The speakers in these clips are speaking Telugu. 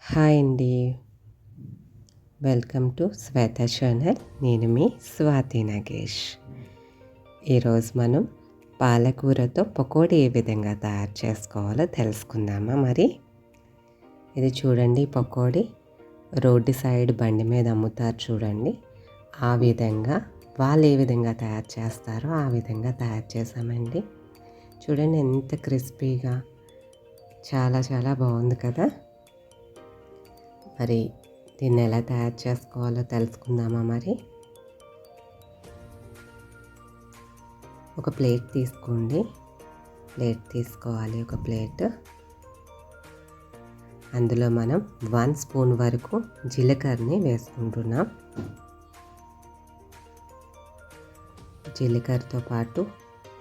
హాయ్ అండి. Welcome to Shweta channel. నేను మీ స్వాతి నాగేష్. ఈరోజు మనం పాలకూరతో పకోడీ ఏ విధంగా తయారు చేసుకోవాలో తెలుసుకుందామా మరి. ఇది చూడండి, పకోడీ రోడ్డు సైడ్ బండి మీద అమ్ముతారు చూడండి. ఆ విధంగా వాళ్ళు ఏ విధంగా తయారు చేస్తారో ఆ విధంగా తయారు చేసామండి. చూడండి ఎంత క్రిస్పీగా, చాలా చాలా బాగుంది కదా. మరి దీన్ని ఎలా తయారు చేసుకోవాలో తెలుసుకుందామా మరి. ఒక ప్లేట్ తీసుకోండి. ప్లేట్ తీసుకోవాలి, ఒక ప్లేట్. అందులో మనం 1 స్పూన్ వరకు జీలకర్రని వేసుకుంటున్నాం. జీలకర్రతో పాటు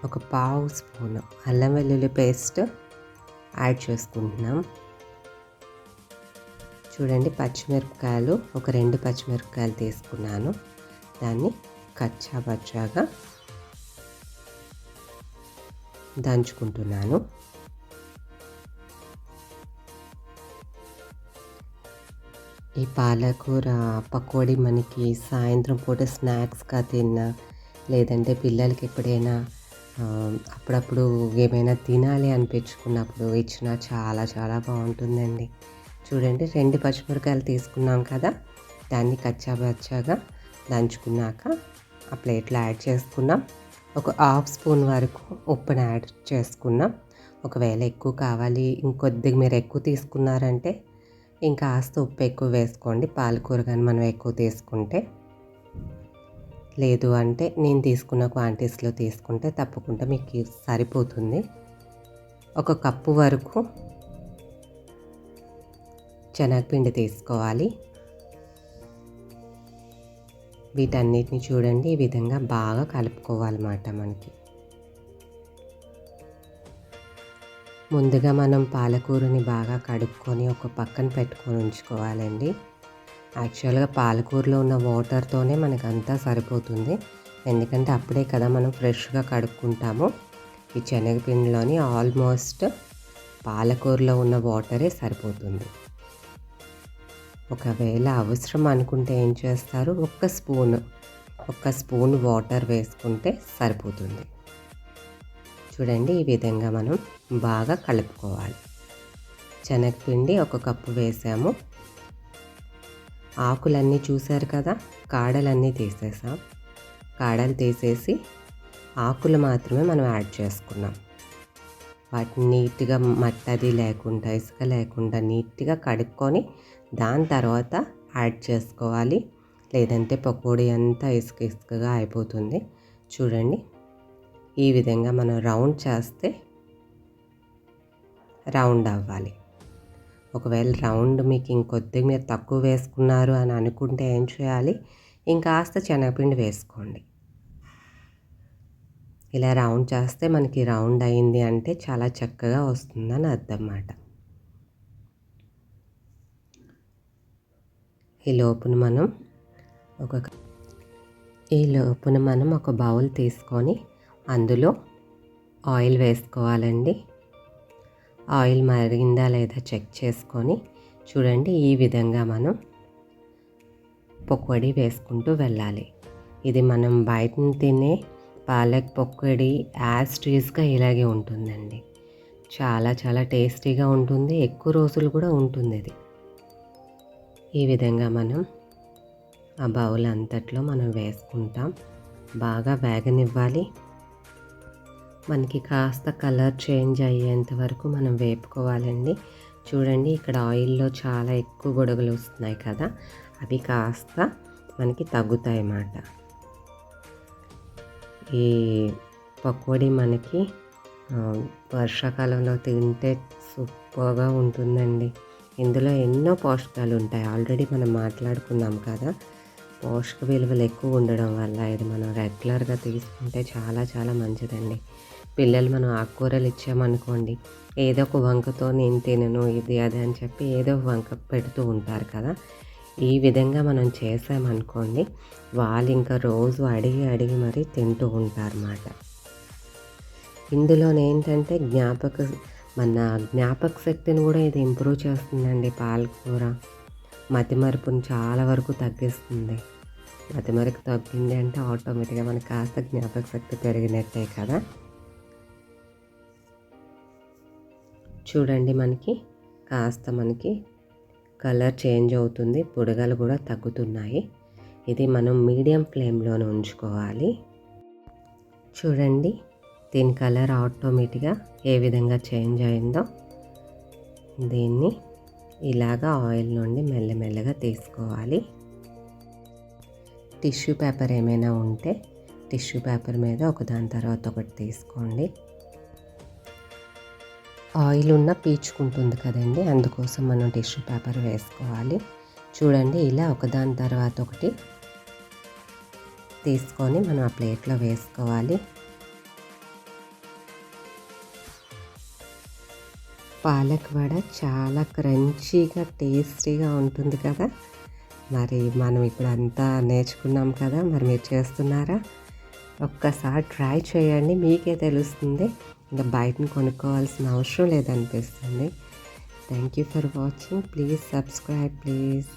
ఒక 1/2 స్పూన్ అల్లం వెల్లుల్లి పేస్ట్ యాడ్ చేసుకుంటున్నాం. చూడండి, పచ్చిమిరపకాయలు ఒక 2 పచ్చిమిరపకాయలు తీసుకున్నాను. దాన్ని కచ్చా పచ్చాగా దంచుకుంటున్నాను. ఈ పాలకూర పకోడీ మనకి సాయంత్రం పూట స్నాక్స్గా తిన్నా, లేదంటే పిల్లలకి ఎప్పుడైనా అప్పుడప్పుడు ఏమైనా తినాలి అనిపించుకున్నప్పుడు ఇచ్చినా చాలా చాలా బాగుంటుందండి. చూడండి, 2 పచ్చిమిరపకాయలు తీసుకున్నాం కదా, దాన్ని కచ్చా పచ్చాగా దంచుకున్నాక ఆ ప్లేట్లో యాడ్ చేసుకున్నాం. ఒక 1/2 స్పూన్ వరకు ఉప్పుని యాడ్ చేసుకున్నాం. ఒకవేళ ఎక్కువ కావాలి, ఇంకొద్దిగా మీరు ఎక్కువ తీసుకున్నారంటే ఇంకా కాస్త ఉప్పు ఎక్కువ వేసుకోండి. పాలకూర కానీ మనం ఎక్కువ తీసుకుంటే, లేదు అంటే నేను తీసుకున్న క్వాంటిటీస్లో తీసుకుంటే తప్పకుండా మీకు సరిపోతుంది. 1 కప్పు వరకు శనగపిండి తీసుకోవాలి. వీటన్నిటిని చూడండి ఈ విధంగా బాగా కలుపుకోవాలన్నమాట. మనకి ముందుగా మనం పాలకూరని బాగా కడుక్కొని ఒక పక్కన పెట్టుకొని ఉంచుకోవాలండి. యాక్చువల్గా పాలకూరలో ఉన్న వాటర్తోనే మనకంతా సరిపోతుంది, ఎందుకంటే అప్పుడే కదా మనం ఫ్రెష్గా కడుక్కుంటాము. ఈ శనగపిండిలోని ఆల్మోస్ట్ పాలకూరలో ఉన్న వాటరే సరిపోతుంది. ఒకవేళ అవసరం అనుకుంటే ఏం చేస్తారు, 1 స్పూన్ వాటర్ వేసుకుంటే సరిపోతుంది. చూడండి, ఈ విధంగా మనం బాగా కలుపుకోవాలి. శనగపిండి 1 కప్పు వేసాము. ఆకులన్నీ చూసారు కదా, కాడలన్నీ తీసేసాం. కాడలు తీసేసి ఆకులు మాత్రమే మనం యాడ్ చేసుకున్నాం. వాటిని నీట్గా మట్టది లేకుండా, ఇసుక లేకుండా నీట్గా కడుక్కొని దాని తర్వాత యాడ్ చేసుకోవాలి. లేదంటే పకోడీ అంతా ఇసుక ఇసుకగా అయిపోతుంది. చూడండి, ఈ విధంగా మనం రౌండ్ చేస్తే రౌండ్ అవ్వాలి. ఒకవేళ రౌండ్ మీకు ఇంకొద్దిగా మీరు తక్కువ వేసుకున్నారు అని అనుకుంటే ఏం చేయాలి, ఇంకాస్త శనగపిండి వేసుకోండి. ఇలా రౌండ్ చేస్తే మనకి రౌండ్ అయింది అంటే చాలా చక్కగా వస్తుందని అర్థం అన్నమాట. ఈ లోపున మనం ఒక బౌల్ తీసుకొని అందులో ఆయిల్ వేసుకోవాలండి. ఆయిల్ మరిగిందా లేదా చెక్ చేసుకొని చూడండి, ఈ విధంగా మనం పకోడీ వేసుకుంటూ వెళ్ళాలి. ఇది మనం బయట తినే పాలక్ పకోడీ యాజ్ టీజ్గా ఇలాగే ఉంటుందండి. చాలా చాలా టేస్టీగా ఉంటుంది, ఎక్కువ రోజులు కూడా ఉంటుంది. ఇది ఈ విధంగా మనం ఆ బౌల్ అంతట్లో మనం వేసుకుంటాం. బాగా వేగనివ్వాలి. మనకి కాస్త కలర్ చేంజ్ అయ్యేంత వరకు మనం వేపుకోవాలండి. చూడండి, ఇక్కడ ఆయిల్లో చాలా ఎక్కువ బుడగలు వస్తున్నాయి కదా, అవి కాస్త మనకి తగ్గుతాయి అన్నమాట. ఈ పకోడీ మనకి వర్షాకాలంలో తింటే సూపర్గా ఉంటుందండి. ఇందులో ఎన్నో పోషకాలు ఉంటాయి. ఆల్రెడీ మనం మాట్లాడుకున్నాం కదా, పోషక విలువలు ఎక్కువ ఉండడం వల్ల ఇది మనం రెగ్యులర్గా తీసుకుంటే చాలా చాలా మంచిదండి. పిల్లలు మనం ఆకుకూరలు ఇచ్చామనుకోండి, ఏదో ఒక వంకతో నేను తినను ఇది అది అని చెప్పి ఏదో వంక పెడుతూ ఉంటారు కదా. ఈ విధంగా మనం చేసామనుకోండి, వాళ్ళు ఇంకా రోజు అడిగి అడిగి మరీ తింటూ ఉంటారన్నమాట. ఇందులోనేంటంటే మన జ్ఞాపక శక్తిని కూడా ఇది ఇంప్రూవ్ చేస్తుందండి పాలకూర. మతిమరుపుని చాలా వరకు తగ్గిస్తుంది. మతిమరుపు తగ్గింది అంటే ఆటోమేటిక్గా మనకు కాస్త జ్ఞాపక శక్తి పెరిగినట్టే కదా. చూడండి మనకి కలర్ చేంజ్ అవుతుంది, బుడగలు కూడా తగ్గుతున్నాయి. ఇది మనం మీడియం ఫ్లేమ్లోనే ఉంచుకోవాలి. చూడండి దీని కలర్ ఆటోమేటిక్గా ఏ విధంగా చేంజ్ అయిందో. దీన్ని ఇలాగా ఆయిల్ నుండి మెల్లమెల్లగా తీసుకోవాలి. టిష్యూ పేపర్ ఏమైనా ఉంటే టిష్యూ పేపర్ మీద ఒకదాని తర్వాత ఒకటి తీసుకోండి. ఆయిల్ ఉన్న పీల్చుకుంటుంది కదండి, అందుకోసం మనం టిష్యూ పేపర్ వేసుకోవాలి. చూడండి ఇలా ఒకదాని తర్వాత ఒకటి తీసుకొని మనం ఆ ప్లేట్లో వేసుకోవాలి. పాలక్ వడ చాలా క్రంచీగా టేస్టీగా ఉంటుంది కదా. మరి మనం ఇప్పుడు అంతా నేర్చుకున్నాం కదా, మరి మీరు చేస్తున్నారా? ఒక్కసారి ట్రై చేయండి, మీకే తెలుస్తుంది. ఇంకా బయటను కొనుక్కోవాల్సిన అవసరం లేదనిపిస్తుంది. Thank you for watching. Please subscribe please.